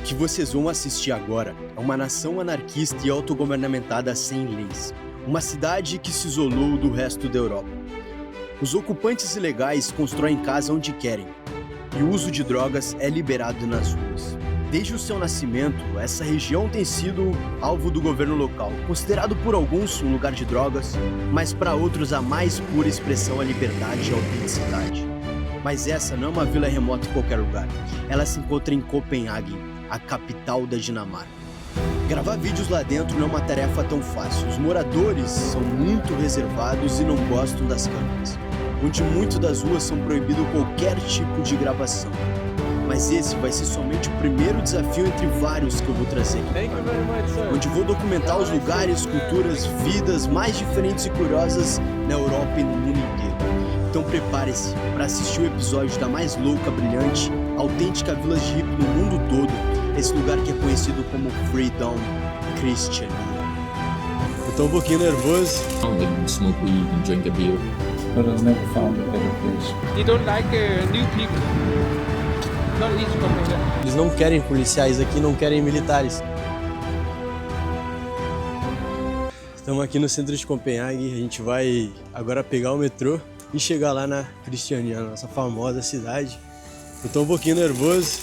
que vocês vão assistir agora é uma nação anarquista e autogovernamentada sem leis. Uma cidade que se isolou do resto da Europa. Os ocupantes ilegais constroem casa onde querem, e o uso de drogas é liberado nas ruas. Desde o seu nascimento, essa região tem sido alvo do governo local, considerado por alguns um lugar de drogas, mas para outros a mais pura expressão à liberdade e à autenticidade. Mas essa não é uma vila remota em qualquer lugar, ela se encontra em Copenhague, a capital da Dinamarca. Gravar vídeos lá dentro não é uma tarefa tão fácil, os moradores são muito reservados e não gostam das câmeras, onde muitas das ruas são proibido qualquer tipo de gravação. Mas esse vai ser somente o primeiro desafio entre vários que eu vou trazer aqui, onde vou documentar os lugares, culturas, vidas mais diferentes e curiosas na Europa e no mundo inteiro. Então prepare-se para assistir o episódio da mais louca, brilhante, autêntica village hippie no mundo todo, esse lugar que é conhecido como Freedom Christian. Eu tô um pouquinho nervoso. They can smoke weed and drink a beer. But I've never found a better place. They don't like new people. Not easy to come here. Eles não querem policiais aqui, não querem militares. Estamos aqui no centro de Copenhague, a gente vai agora pegar o metrô e chegar lá na Christiania, nossa famosa cidade. Eu tô um pouquinho nervoso,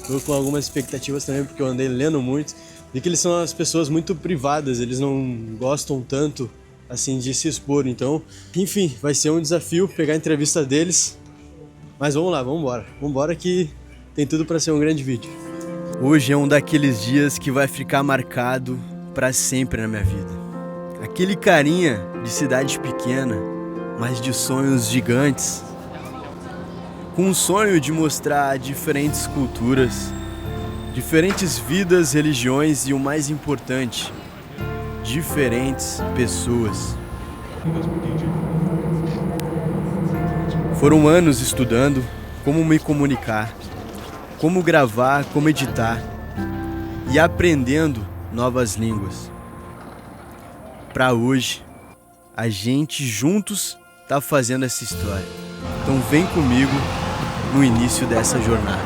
tô com algumas expectativas também, porque eu andei lendo muito, e que eles são as pessoas muito privadas, eles não gostam tanto assim de se expor, então, enfim, vai ser um desafio pegar a entrevista deles, mas vamos lá, vamos embora que tem tudo para ser um grande vídeo. Hoje é um daqueles dias que vai ficar marcado para sempre na minha vida. Aquele carinha de cidade pequena, mas de sonhos gigantes, com um sonho de mostrar diferentes culturas, diferentes vidas, religiões e o mais importante, diferentes pessoas. Foram anos estudando como me comunicar, como gravar, como editar e aprendendo novas línguas. Para hoje, a gente juntos tá fazendo essa história. Então vem comigo no início dessa jornada.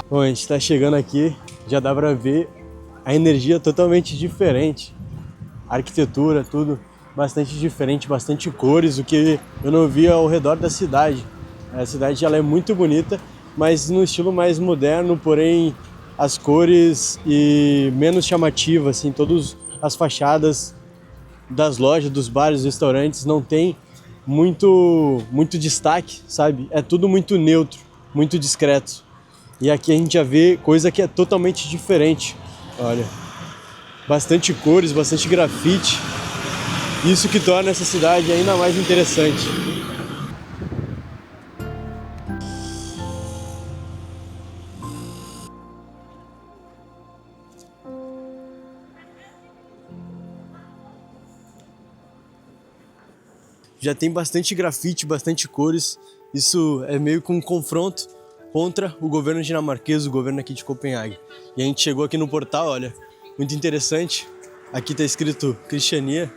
Bom, a gente tá chegando aqui, já dá pra ver a energia totalmente diferente. A arquitetura, tudo bastante diferente, bastante cores, o que eu não via ao redor da cidade. A cidade ela é muito bonita, mas no estilo mais moderno, porém as cores e menos chamativas, assim, todas as fachadas das lojas, dos bares, dos restaurantes não tem muito destaque, sabe? É tudo muito neutro, muito discreto. E aqui a gente já vê coisa que é totalmente diferente. Olha, bastante cores, bastante grafite. Isso que torna essa cidade ainda mais interessante. Já tem bastante grafite, bastante cores. Isso é meio que um confronto contra o governo dinamarquês, o governo aqui de Copenhague. E a gente chegou aqui no portal, olha, muito interessante. Aqui tá escrito Christiania.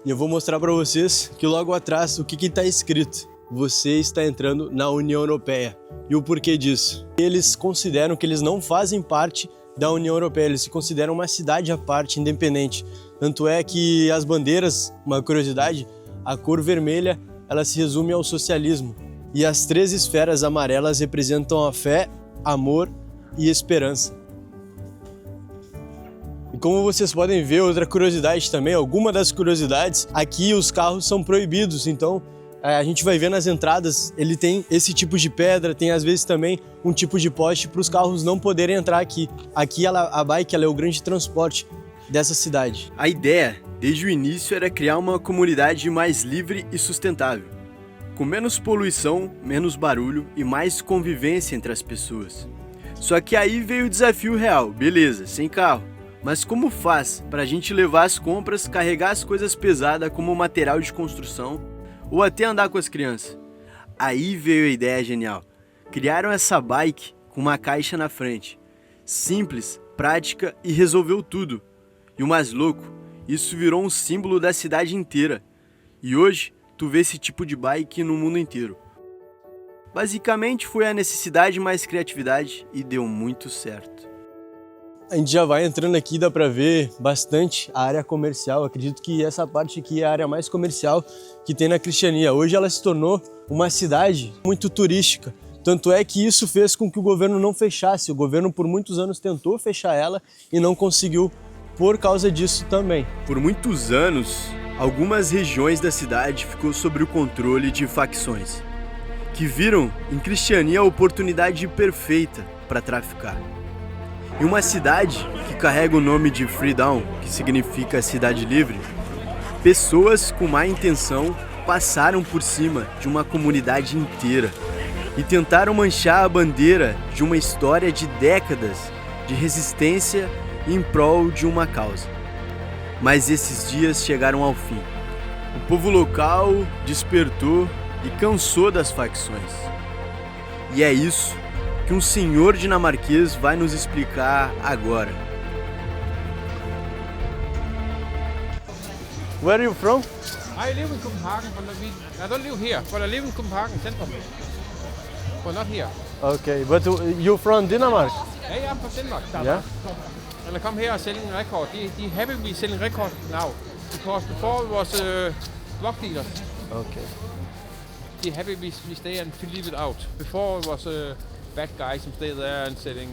E eu vou mostrar para vocês que logo atrás, o que está escrito? Você está entrando na União Europeia. E o porquê disso? Eles consideram que eles não fazem parte da União Europeia, eles se consideram uma cidade à parte, independente. Tanto é que as bandeiras, uma curiosidade, a cor vermelha, ela se resume ao socialismo. E as 3 esferas amarelas representam a fé, amor e esperança. E como vocês podem ver, outra curiosidade também, alguma das curiosidades, aqui os carros são proibidos, então a gente vai ver nas entradas, ele tem esse tipo de pedra, tem às vezes também um tipo de poste para os carros não poderem entrar aqui. Aqui a bike ela é o grande transporte dessa cidade. A ideia, desde o início, era criar uma comunidade mais livre e sustentável, com menos poluição, menos barulho e mais convivência entre as pessoas. Só que aí veio o desafio real, beleza, sem carro. Mas como faz para a gente levar as compras, carregar as coisas pesadas como material de construção ou até andar com as crianças? Aí veio a ideia genial. Criaram essa bike com uma caixa na frente. Simples, prática e resolveu tudo. E o mais louco, isso virou um símbolo da cidade inteira. E hoje, tu vê esse tipo de bike no mundo inteiro. Basicamente foi a necessidade mais criatividade e deu muito certo. A gente já vai entrando aqui, dá pra ver bastante a área comercial. Acredito que essa parte aqui é a área mais comercial que tem na Cristiania. Hoje ela se tornou uma cidade muito turística. Tanto é que isso fez com que o governo não fechasse. O governo por muitos anos tentou fechar ela e não conseguiu por causa disso também. Por muitos anos, algumas regiões da cidade ficou sob o controle de facções, que viram em Cristiania a oportunidade perfeita para traficar. Em uma cidade que carrega o nome de Freetown, que significa cidade livre, pessoas com má intenção passaram por cima de uma comunidade inteira e tentaram manchar a bandeira de uma história de décadas de resistência em prol de uma causa. Mas esses dias chegaram ao fim. O povo local despertou e cansou das facções. E é isso que um senhor dinamarquês vai nos explicar agora. Where are you from? I live in Copenhagen, but I don't live here, but I live in Copenhagen Center. But not here. Okay, but you from Denmark? Yeah, I'm from Denmark. Yeah. And I come here selling record. They happy we selling record now, because before it was drug dealers. Okay. They happy we stay and leave it out. Before it was bad guys who stay there and selling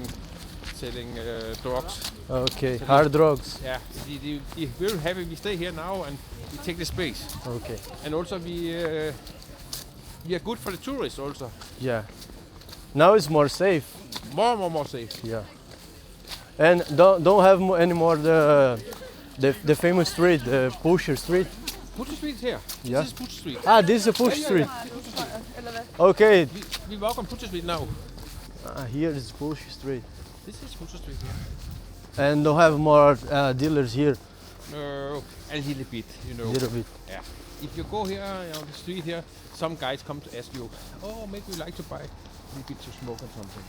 drugs. Okay, hard drugs. Yeah, they very happy we stay here now and we take the space. Okay. And also we are good for the tourists also. Yeah. Now it's more safe. More safe. Yeah. And don't have anymore the famous street, the Pusher Street. Pusher Street is here. Yeah. This is Pusher Street. Ah, this is a Pusher Street. Okay. We walk on Pusher Street now. Here is Pusher Street. This is Pusher Street here. And don't have more dealers here. No, a little bit, you know. Little bit. Yeah. If you go here on the street here, some guys come to ask you, oh, maybe you like to buy a little bit to smoke or something.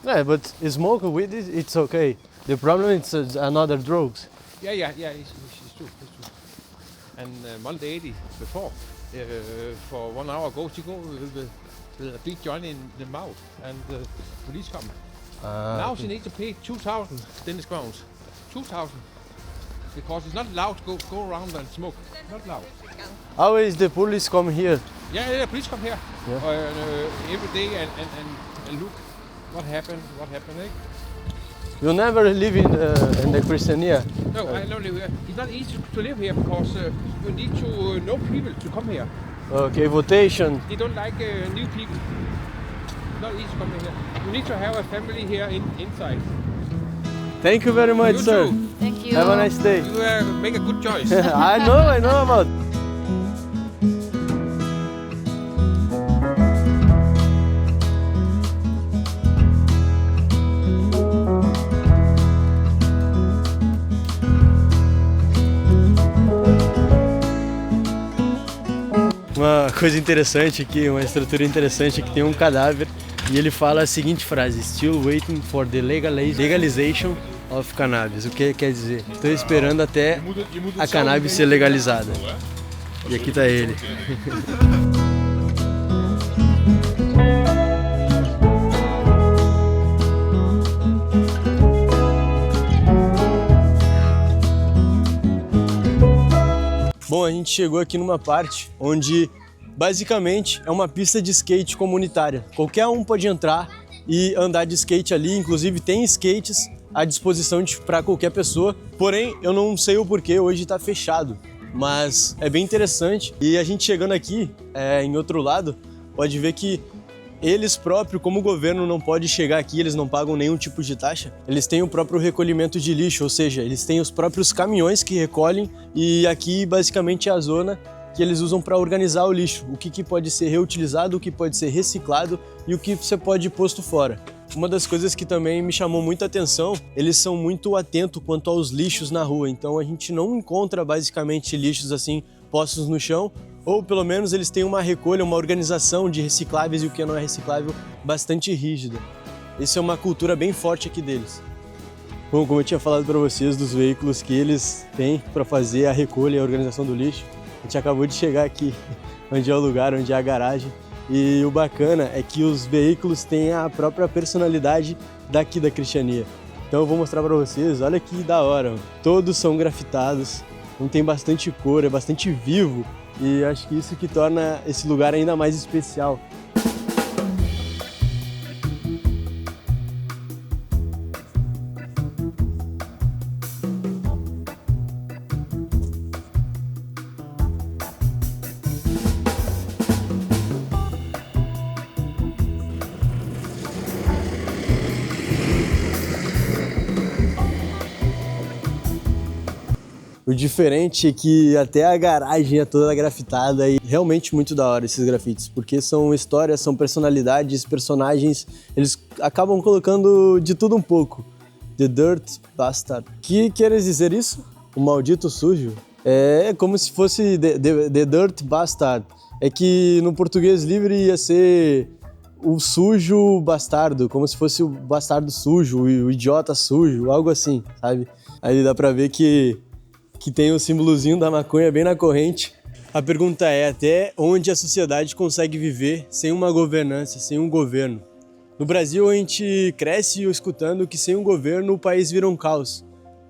Yeah, but smoke with it, it's okay. The problem is another drugs. Yeah, it's true. And one lady before, for 1 hour ago, she go with a big joint in the mouth, and the police come. Now she needs to pay 2,000 Danish crowns. 2,000. Because it's not allowed to go around and smoke. Not allowed. Always the police come here. Yeah, police come here. Yeah. Every day and look what happened, eh? You never live in the Christiania. No, I don't live here. It's not easy to live here because you need to know people to come here. Okay, votation. They don't like new people. It's not easy to come here. You need to have a family here inside. Thank you very much, You sir. too. Thank you. Have a nice day. You make a good choice. I know about. Uma coisa interessante aqui, uma estrutura interessante aqui, tem um cadáver e ele fala a seguinte frase: Still waiting for the legalization of cannabis. O que quer dizer? Estou esperando até a cannabis ser legalizada. E aqui tá ele. Bom, a gente chegou aqui numa parte onde basicamente é uma pista de skate comunitária. Qualquer um pode entrar e andar de skate ali, inclusive tem skates à disposição para qualquer pessoa. Porém, eu não sei o porquê, hoje está fechado, mas é bem interessante. E a gente chegando aqui, em outro lado, pode ver que eles próprios, como o governo não pode chegar aqui, eles não pagam nenhum tipo de taxa, eles têm o próprio recolhimento de lixo, ou seja, eles têm os próprios caminhões que recolhem e aqui basicamente é a zona que eles usam para organizar o lixo, o que pode ser reutilizado, o que pode ser reciclado e o que você pode ir posto fora. Uma das coisas que também me chamou muita atenção, eles são muito atentos quanto aos lixos na rua, então a gente não encontra basicamente lixos assim postos no chão, ou pelo menos eles têm uma recolha, uma organização de recicláveis e o que não é reciclável bastante rígida. Essa é uma cultura bem forte aqui deles. Bom, como eu tinha falado para vocês dos veículos que eles têm para fazer a recolha e a organização do lixo, a gente acabou de chegar aqui, onde é o lugar, onde é a garagem, E o bacana é que os veículos têm a própria personalidade daqui da Cristiania. Então eu vou mostrar para vocês, olha que da hora. Todos são grafitados, então tem bastante cor, é bastante vivo. E acho que isso que torna esse lugar ainda mais especial. O diferente é que até a garagem é toda grafitada e realmente muito da hora esses grafites, porque são histórias, são personalidades, personagens, eles acabam colocando de tudo um pouco. The Dirt Bastard. Que quer dizer isso? O maldito sujo? É como se fosse the Dirt Bastard. É que no português livre ia ser o sujo bastardo, como se fosse o bastardo sujo, o idiota sujo, algo assim, sabe? Aí dá pra ver que tem o símbolozinho da maconha bem na corrente. A pergunta é até onde a sociedade consegue viver sem uma governança, sem um governo. No Brasil a gente cresce escutando que sem um governo o país vira um caos.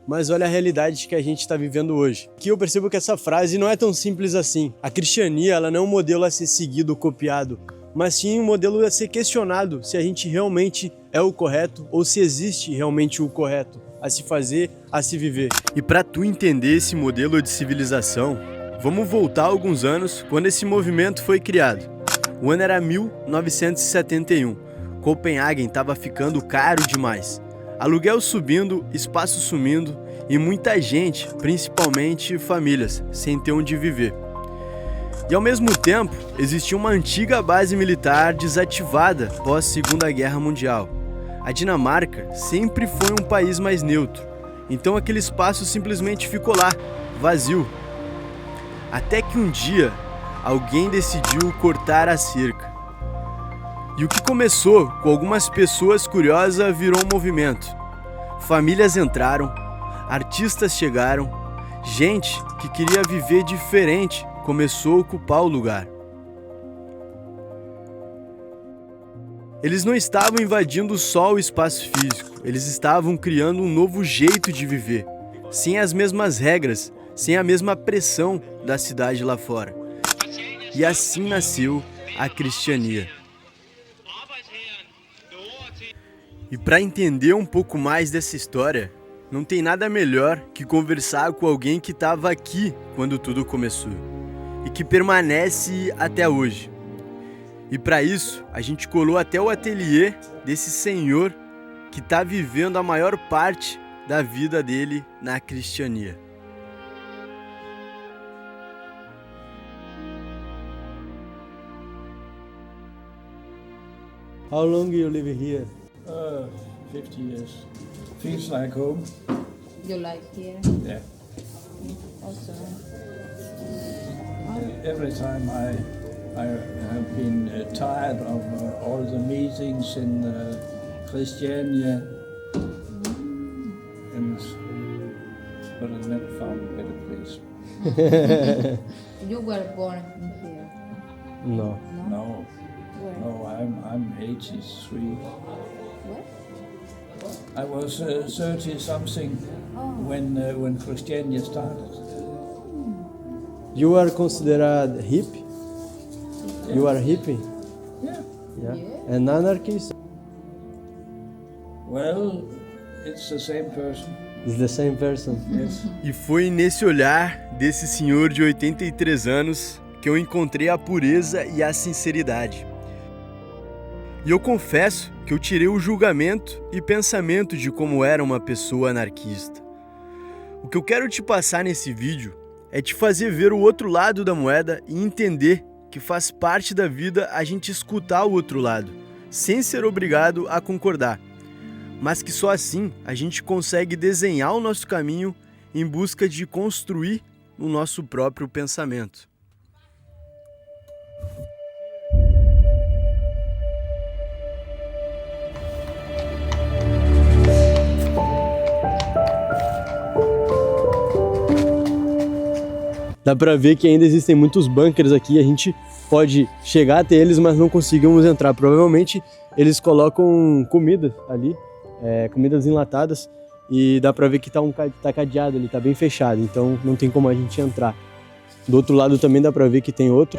Mas olha a realidade que a gente está vivendo hoje. Aqui eu percebo que essa frase não é tão simples assim. A cristiania ela não é um modelo a ser seguido, copiado, mas sim um modelo a ser questionado se a gente realmente é o correto ou se existe realmente o correto a se fazer, a se viver. E para tu entender esse modelo de civilização, vamos voltar alguns anos quando esse movimento foi criado. O ano era 1971. Copenhagen estava ficando caro demais. Aluguel subindo, espaço sumindo e muita gente, principalmente famílias, sem ter onde viver. E ao mesmo tempo, existia uma antiga base militar desativada pós Segunda Guerra Mundial. A Dinamarca sempre foi um país mais neutro, então aquele espaço simplesmente ficou lá, vazio. Até que um dia, alguém decidiu cortar a cerca. E o que começou com algumas pessoas curiosas virou um movimento. Famílias entraram, artistas chegaram, gente que queria viver diferente começou a ocupar o lugar. Eles não estavam invadindo só o espaço físico, eles estavam criando um novo jeito de viver, sem as mesmas regras, sem a mesma pressão da cidade lá fora. E assim nasceu a cristiania. E para entender um pouco mais dessa história, não tem nada melhor que conversar com alguém que estava aqui quando tudo começou e que permanece até hoje. E para isso, a gente colou até o ateliê desse senhor que está vivendo a maior parte da vida dele na cristiania. How long you live here? 50 years. Feels like home. You like here? Yeah. Also. Every time I have been tired of all the meetings in Christiania, but I never found a better place. You were born in here? No. No, Where? no, I'm 83. What? I was 30 something when Christiania started. You are considered hippie? You are hippie? Yeah. Yeah. And anarchist? Well, it's the same person. Is the same person. Yes. E foi nesse olhar desse senhor de 83 anos que eu encontrei a pureza e a sinceridade. E eu confesso que eu tirei o julgamento e pensamento de como era uma pessoa anarquista. O que eu quero te passar nesse vídeo é te fazer ver o outro lado da moeda e entender que faz parte da vida a gente escutar o outro lado, sem ser obrigado a concordar, mas que só assim a gente consegue desenhar o nosso caminho em busca de construir o nosso próprio pensamento. Dá pra ver que ainda existem muitos bunkers aqui, a gente pode chegar até eles, mas não conseguimos entrar. Provavelmente eles colocam comida ali, comidas enlatadas, e dá pra ver que tá cadeado ali, tá bem fechado, então não tem como a gente entrar. Do outro lado também dá pra ver que tem outro.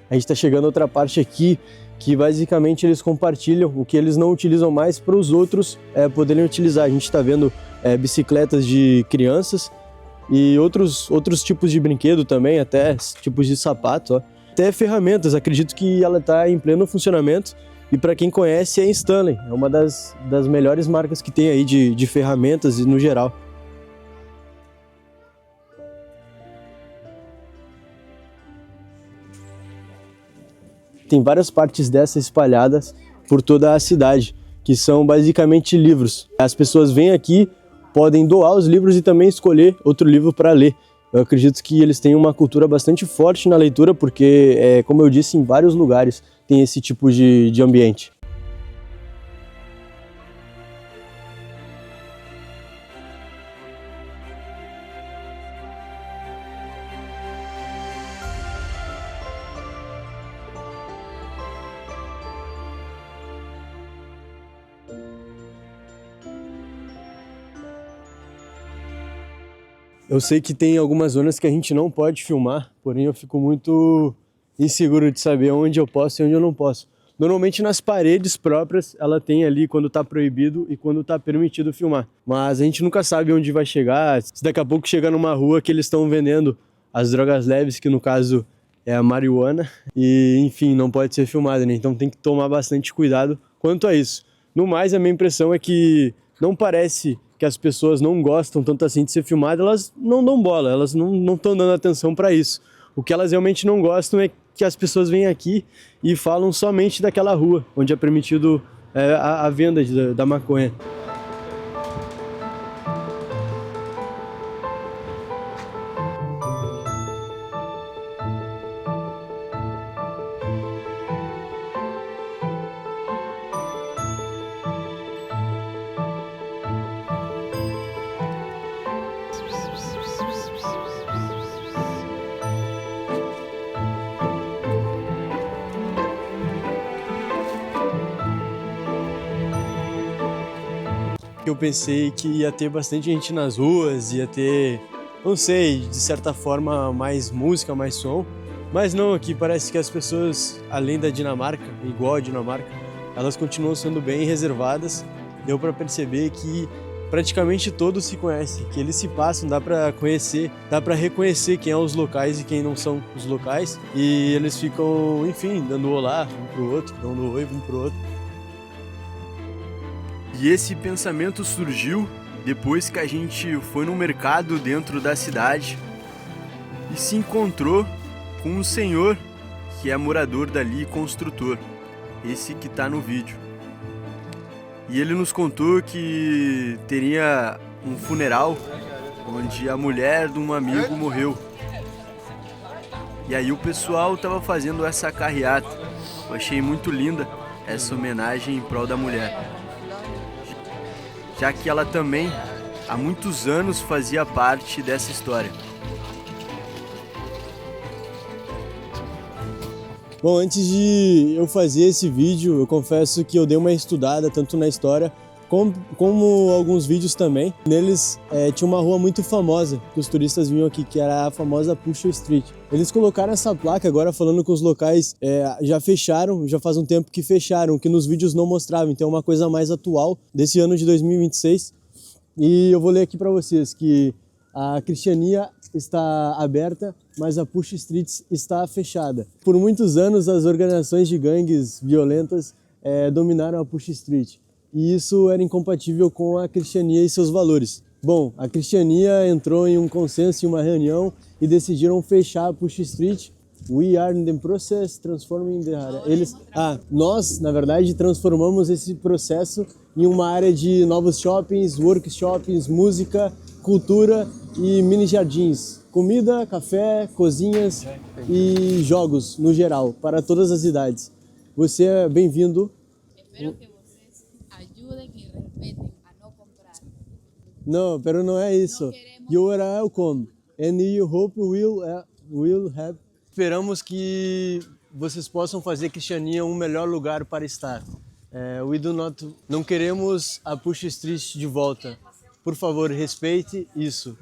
A gente está chegando a outra parte aqui, que basicamente eles compartilham o que eles não utilizam mais para os outros poderem utilizar. A gente está vendo bicicletas de crianças e outros tipos de brinquedo também, até tipos de sapato, ó. Até ferramentas. Acredito que ela está em pleno funcionamento, e para quem conhece, é a Stanley, é uma das melhores marcas que tem aí de ferramentas e no geral. Tem várias partes dessas espalhadas por toda a cidade, que são basicamente livros. As pessoas vêm aqui, podem doar os livros e também escolher outro livro para ler. Eu acredito que eles têm uma cultura bastante forte na leitura, porque, como eu disse, em vários lugares tem esse tipo de ambiente. Eu sei que tem algumas zonas que a gente não pode filmar, porém eu fico muito inseguro de saber onde eu posso e onde eu não posso. Normalmente nas paredes próprias ela tem ali quando tá proibido e quando tá permitido filmar. Mas a gente nunca sabe onde vai chegar, se daqui a pouco chegar numa rua que eles estão vendendo as drogas leves, que no caso é a marihuana, e enfim, não pode ser filmada, né? Então tem que tomar bastante cuidado quanto a isso. No mais, a minha impressão é que não parece que as pessoas não gostam tanto assim de ser filmadas, elas não dão bola, elas não estão dando atenção para isso. O que elas realmente não gostam é que as pessoas vêm aqui e falam somente daquela rua, onde é permitido a venda da maconha. Eu pensei que ia ter bastante gente nas ruas, ia ter, não sei, de certa forma mais música, mais som, mas não, aqui parece que as pessoas, além da Dinamarca, igual a Dinamarca, elas continuam sendo bem reservadas. Deu para perceber que praticamente todos se conhecem, que eles se passam, dá para conhecer, dá para reconhecer quem é os locais e quem não são os locais, e eles ficam, enfim, dando olá um pro outro, dando oi um pro outro. E esse pensamento surgiu depois que a gente foi no mercado dentro da cidade e se encontrou com um senhor que é morador dali, construtor, esse que tá no vídeo. E ele nos contou que teria um funeral onde a mulher de um amigo morreu. E aí o pessoal tava fazendo essa carreata. Eu achei muito linda essa homenagem em prol da mulher, já que ela também, há muitos anos, fazia parte dessa história. Bom, antes de eu fazer esse vídeo, eu confesso que eu dei uma estudada tanto na história como alguns vídeos também. Neles tinha uma rua muito famosa que os turistas vinham aqui, que era a famosa Pusher Street. Eles colocaram essa placa agora falando que os locais já fecharam, já faz um tempo que fecharam, que nos vídeos não mostravam, então é uma coisa mais atual desse ano de 2026. E eu vou ler aqui para vocês que a Cristiania está aberta, mas a Pusher Street está fechada. Por muitos anos as organizações de gangues violentas dominaram a Pusher Street. E isso era incompatível com a Cristiania e seus valores. Bom, a Cristiania entrou em um consenso, em uma reunião, e decidiram fechar a Pusher Street. We are in the process transforming the area. Nós, na verdade, transformamos esse processo em uma área de novos shoppings, workshops, música, cultura e mini jardins. Comida, café, cozinhas e jogos no geral, para todas as idades. Você é bem-vindo. Espero que vocês ajudem e respeitem a não comprar. Não, pero não é isso. queremos- You are welcome. And you hope will have. Esperamos que vocês possam fazer Cristiania um melhor lugar para estar. Não queremos a Push Street de volta. Por favor, respeite isso.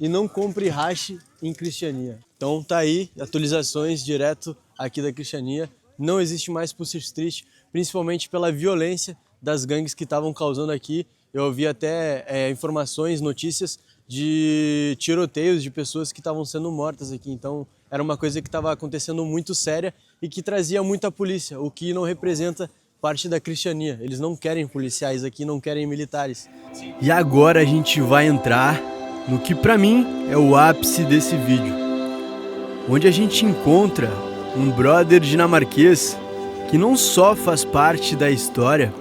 E não compre hash em Cristiania. Então tá aí, atualizações direto aqui da Cristiania. Não existe mais Push Street, principalmente pela violência das gangues que estavam causando aqui. Eu ouvi até informações, notícias de tiroteios de pessoas que estavam sendo mortas aqui. Então era uma coisa que estava acontecendo muito séria e que trazia muita polícia, o que não representa parte da Cristiania. Eles não querem policiais aqui, não querem militares. E agora a gente vai entrar no que pra mim é o ápice desse vídeo, onde a gente encontra um brother dinamarquês que não só faz parte da história,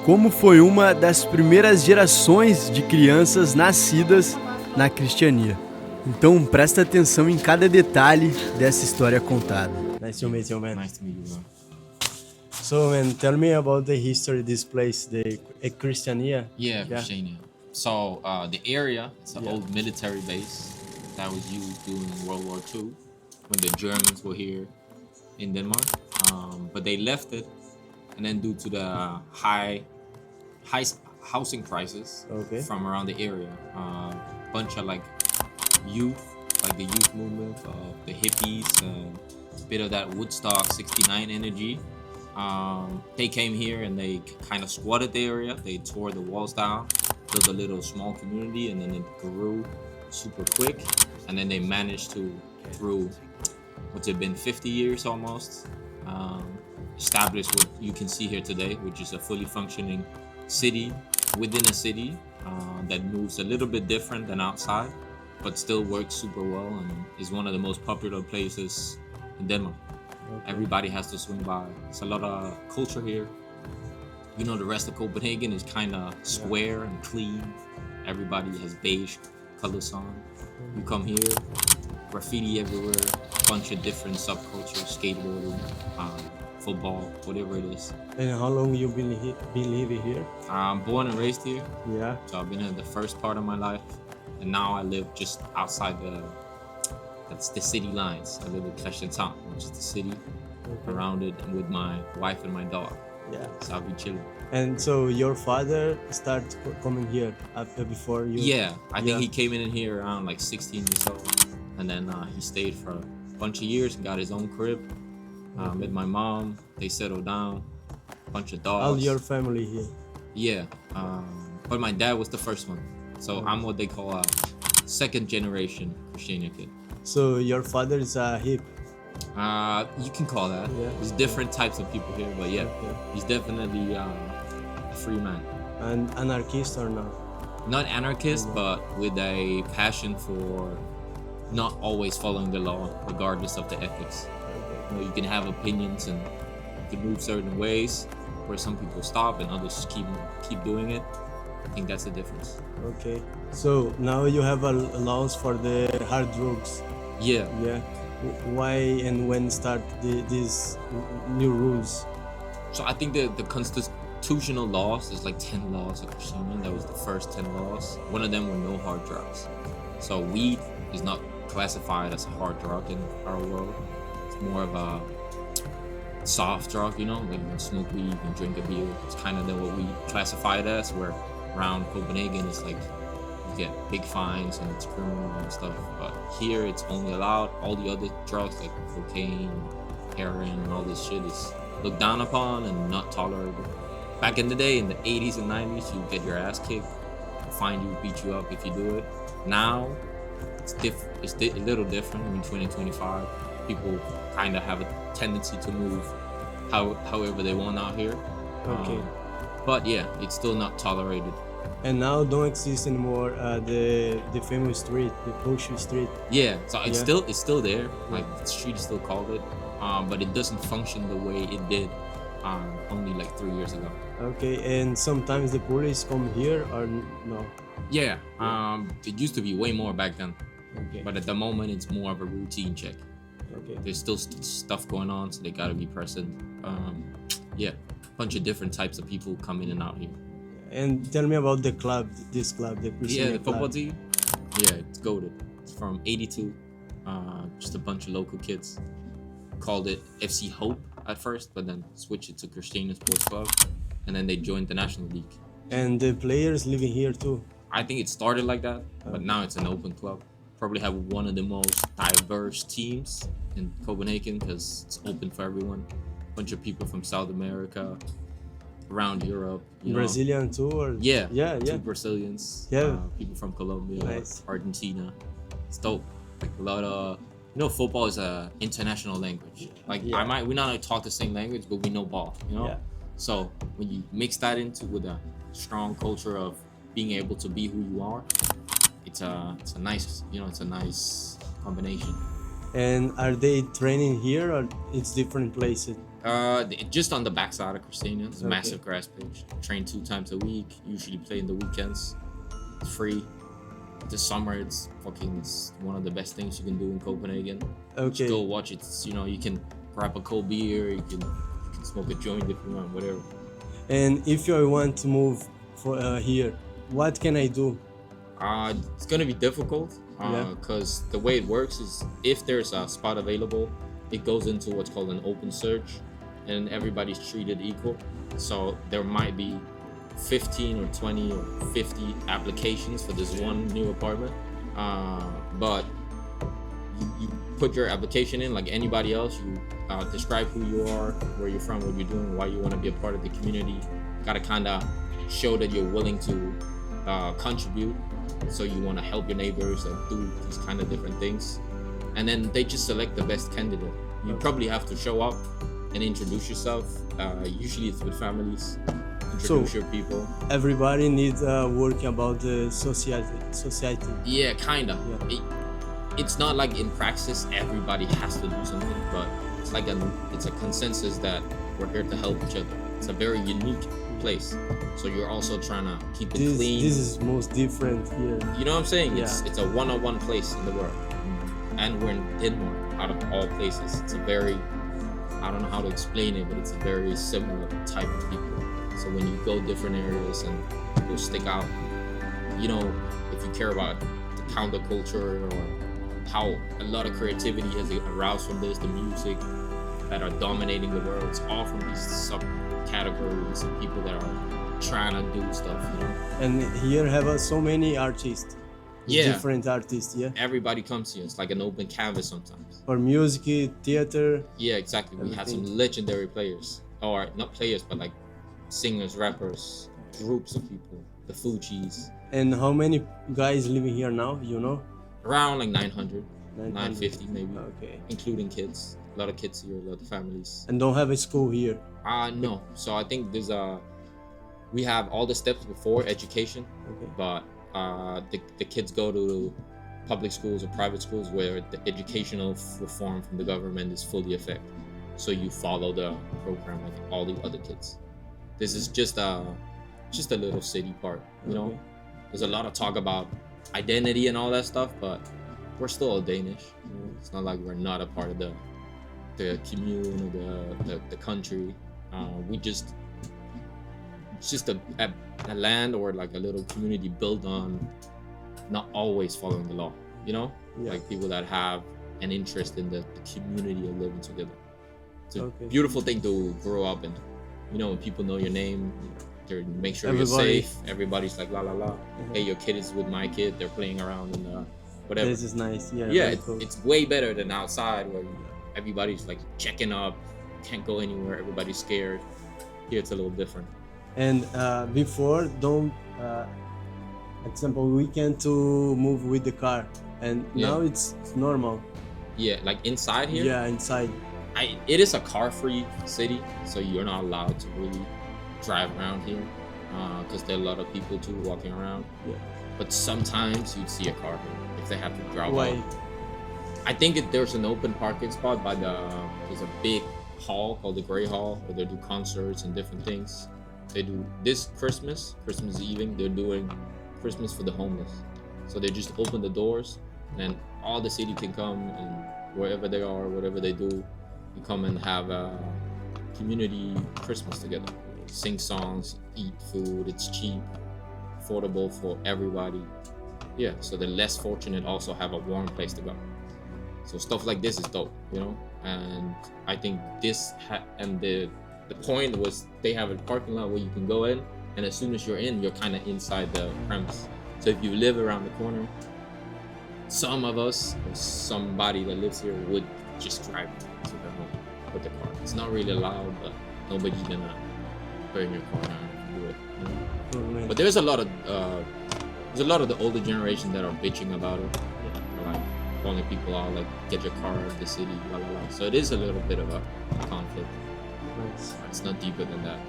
como foi uma das primeiras gerações de crianças nascidas na Cristiania. Então presta atenção em cada detalhe dessa história contada. Nice to meet you, man. Nice to meet you, man. So, man, tell me about the history of this place, the Cristiania. Yeah, Christiania. So the area, it's an old military base that was used during World War II when the Germans were here in Denmark. But they left it, and then due to the high housing prices from around the area, bunch of like youth, like the youth movement of the hippies and a bit of that Woodstock '69 energy. They came here and they kind of squatted the area. They tore the walls down, built a little small community, and then it grew super quick. And then they managed to, through what's it been, 50 years almost, establish what you can see here today, which is a fully functioning city within a city that moves a little bit different than outside, but still works super well and is one of the most popular places in Denmark. Everybody has to swing by. It's a lot of culture here. You know, the rest of Copenhagen is kind of square and clean. Everybody has beige colors on. You come here, graffiti everywhere, bunch of different subcultures, skateboarding, football, whatever it is. And how long you been living here? I'm born and raised here, Yeah. so I've been here the first part of my life, and now I live just outside that's the city lines. I live in Christianshavn, which is the city, around it, and with my wife and my dog. Yeah. So I'll be chilling. And so your father started coming here after before you? Yeah, I think he came in here around like 16 years old, and then he stayed for a bunch of years and got his own crib. Met my mom, they settled down, bunch of dogs. All your family here? Yeah, but my dad was the first one, so I'm what they call a second generation Christiania kid. So your father is a hip? You can call that. Yeah. There's different types of people here, but yeah, Okay. he's definitely a free man. And anarchist or not? Not anarchist, but with a passion for not always following the law, regardless of the ethics. You know, you can have opinions and you can move certain ways, where some people stop and others keep doing it. I think that's the difference. Okay. So now you have a laws for the hard drugs. Yeah. Yeah. Why and when start these new rules? So I think the constitutional laws, there's like 10 laws of Christiania. That was the first 10 laws. One of them were no hard drugs. So weed is not classified as a hard drug in our world. It's more of a soft drug, you know, like you can smoke weed, you can drink a beer. It's kind of what we classify it as, where around Copenhagen it's like you get big fines and it's criminal and stuff. But here it's only allowed. All the other drugs like cocaine, heroin, and all this shit is looked down upon and not tolerated. Back in the day, in the 80s and 90s, you get your ass kicked, find you, beat you up if you do it. Now it's a little different. In 2025, people kind of have a tendency to move however they want out here. Okay. But yeah, it's still not tolerated. And now don't exist anymore the famous street, the Push Street. Yeah, so it's Yeah. still there. Like the street is still called it, but it doesn't function the way it did only like 3 years ago. Okay, and sometimes the police come here or no? Yeah, it used to be way more back then, Okay. but at the moment it's more of a routine check. Okay. There's still stuff going on, so they gotta be present. Yeah, bunch of different types of people come in and out here. And tell me about the club, this club, the Cristina Yeah, the football club. team. Yeah, it's goated. It's from '82. Just a bunch of local kids. Called it FC Hope at first, but then switched it to Cristina Sports Club, and then they joined the National League. And the players living here too. I think it started like that, but now it's an open club. Probably have one of the most diverse teams in Copenhagen because it's open for everyone. Bunch of people from South America, around Europe. You know. Brazilian too, or Yeah, yeah. Two Brazilians. Yeah. People from Colombia, Nice. Argentina. It's dope. Like a lot of, football is a international language. Like Yeah. we not like talk the same language, but we know ball. Yeah. So when you mix that into with a strong culture of being able to be who you are, it's a nice, it's a nice combination. And are they training here or it's different places? Just on the backside of Christina, it's a Okay. massive grass pitch. Train 2 times a week. Usually play in the weekends. It's free. This summer, it's one of the best things you can do in Copenhagen. Okay. Just go watch it. You can grab a cold beer. You can smoke a joint if you want, whatever. And if I want to move for here, what can I do? It's gonna be difficult Yeah. because the way it works is if there's a spot available, it goes into what's called an open search, and everybody's treated equal. So there might be 15 or 20 or 50 applications for this one new apartment, but you put your application in like anybody else. You describe who you are, where you're from, what you're doing, why you want to be a part of the community. Gotta kind of show that you're willing to contribute. So you want to help your neighbors and do these kind of different things, and then they just select the best candidate. You probably have to show up and introduce yourself. Usually it's with families. Introduce your people. Everybody needs working about the society. Yeah, kinda. Yeah. It's not like in praxis everybody has to do something, but it's like it's a consensus that we're here to help each other. It's a very unique place, so you're also trying to keep it clean. This is most different here. You know what I'm saying? Yeah. It's a one-on-one place in the world, and we're in Denmark. Out of all places, it's a very, I don't know how to explain it, but it's a very similar type of people. So when you go different areas and people stick out, if you care about the counterculture or how a lot of creativity has aroused from this, the music that are dominating the world, it's all from these subcategories of people that are trying to do stuff, And here have so many artists. Yeah. Different artists, yeah. Everybody comes here. It's like an open canvas sometimes. For music, theater. Yeah, exactly. We had some Everything. legendary players. Or not players, but like singers, rappers, groups of people. The Fugees. And how many guys living here now, you know? Around like 900, 900. 950 maybe. Okay. Including kids. A lot of kids here, a lot of families. And don't have a school here. No. So I think we have all the steps before education, Okay. but the kids go to public schools or private schools where the educational reform from the government is fully effective. So you follow the program like all the other kids. This is just a little city part, Okay. There's a lot of talk about identity and all that stuff, but we're still all Danish. It's not like we're not a part of the commune or the country. It's just a land or like a little community built on not always following the law, Yeah. like people that have an interest in the community of living together. It's a Okay. beautiful thing to grow up in. When people know your name, they make sure Everybody. you're safe. Everybody's like la la la. Hey, your kid is with my kid. They're playing around and whatever. This is nice. Yeah. Yeah, very cool. it's way better than outside where everybody's like checking up, can't go anywhere. Everybody's scared. Here it's a little different. And before, don't, example, weekend to move with the car, and Yeah. now it's normal. Yeah, like inside here. Yeah, inside. It is a car-free city, so you're not allowed to really drive around here because there are a lot of people too walking around. Yeah. But sometimes you'd see a car here if they have to drive Why? out. I think there's an open parking spot there's a big hall called the Grey Hall where they do concerts and different things. They do this Christmas Eve, they're doing Christmas for the homeless. So they just open the doors and all the city can come and wherever they are, whatever they do. We come and have a community Christmas together. Sing songs, eat food. It's cheap, affordable for everybody. Yeah, so the less fortunate also have a warm place to go. So stuff like this is dope, you know. And I think this and the point was they have a parking lot where you can go in, and as soon as you're in, you're kind of inside the premise. So if you live around the corner, some of us or somebody that lives here would just drive to their home with the car. It's not really allowed, but nobody's gonna put in your car and do it. You know? Oh, But there's a lot of the older generation that are bitching about it. Like calling people out, like get your car out of the city, blah blah blah. So it is a little bit of a conflict. Nice. It's not deeper than that.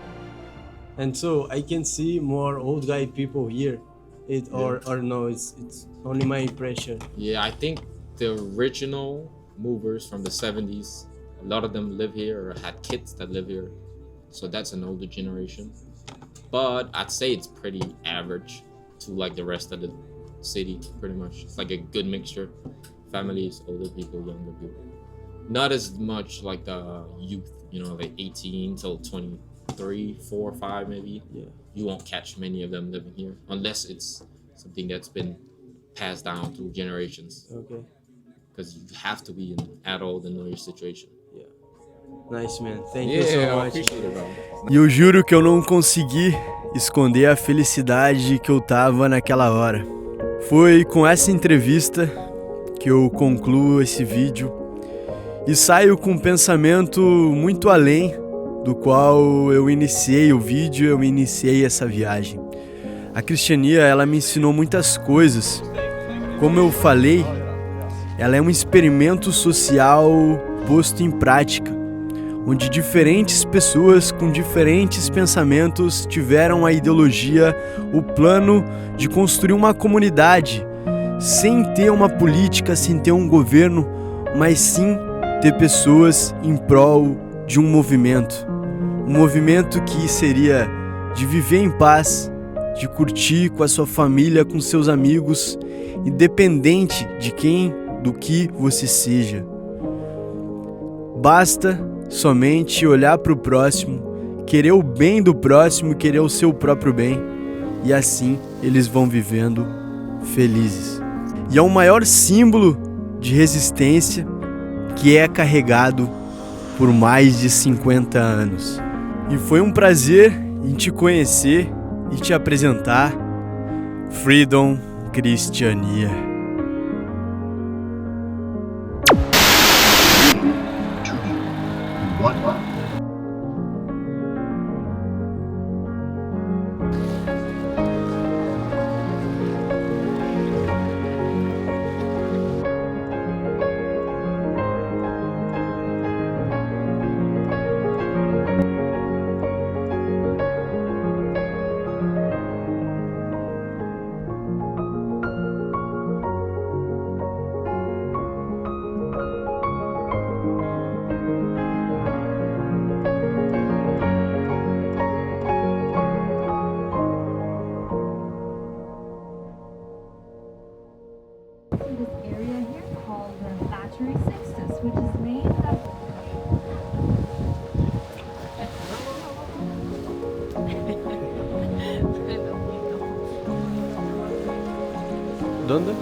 And so I can see more old guy people here. Or no, it's only my impression. Yeah, I think the original movers from the 70s, a lot of them live here or had kids that live here. So that's an older generation. But I'd say it's pretty average to like the rest of the city, pretty much. It's like a good mixture. Families, older people, younger people. Not as much like the youth, you know, like 18 till 23, 4, 5 maybe. Yeah. You won't catch many of them living here unless it's something that's been passed down through generations. Okay. Because you have to be an adult and know your situation. Yeah. Nice, man. Thank you so I much. appreciate it, bro. E eu juro que eu não consegui esconder a felicidade que eu tava naquela hora. Foi com essa entrevista que eu concluo esse vídeo e saio com um pensamento muito além do qual eu iniciei o vídeo, eu iniciei essa viagem. A Cristiania, ela me ensinou muitas coisas. Como eu falei, ela é um experimento social posto em prática, onde diferentes pessoas com diferentes pensamentos tiveram a ideologia, o plano de construir uma comunidade, sem ter uma política, sem ter um governo, mas sim ter pessoas em prol de um movimento que seria de viver em paz, de curtir com a sua família, com seus amigos, independente de quem, do que você seja. Basta somente olhar para o próximo, querer o bem do próximo, querer o seu próprio bem, e assim eles vão vivendo felizes. E é o maior símbolo de resistência que é carregado por mais de 50 anos. E foi um prazer em te conhecer e te apresentar Freedom Cristiania. This area here called the Thatchery Sixtus, which is named after ¿Dónde?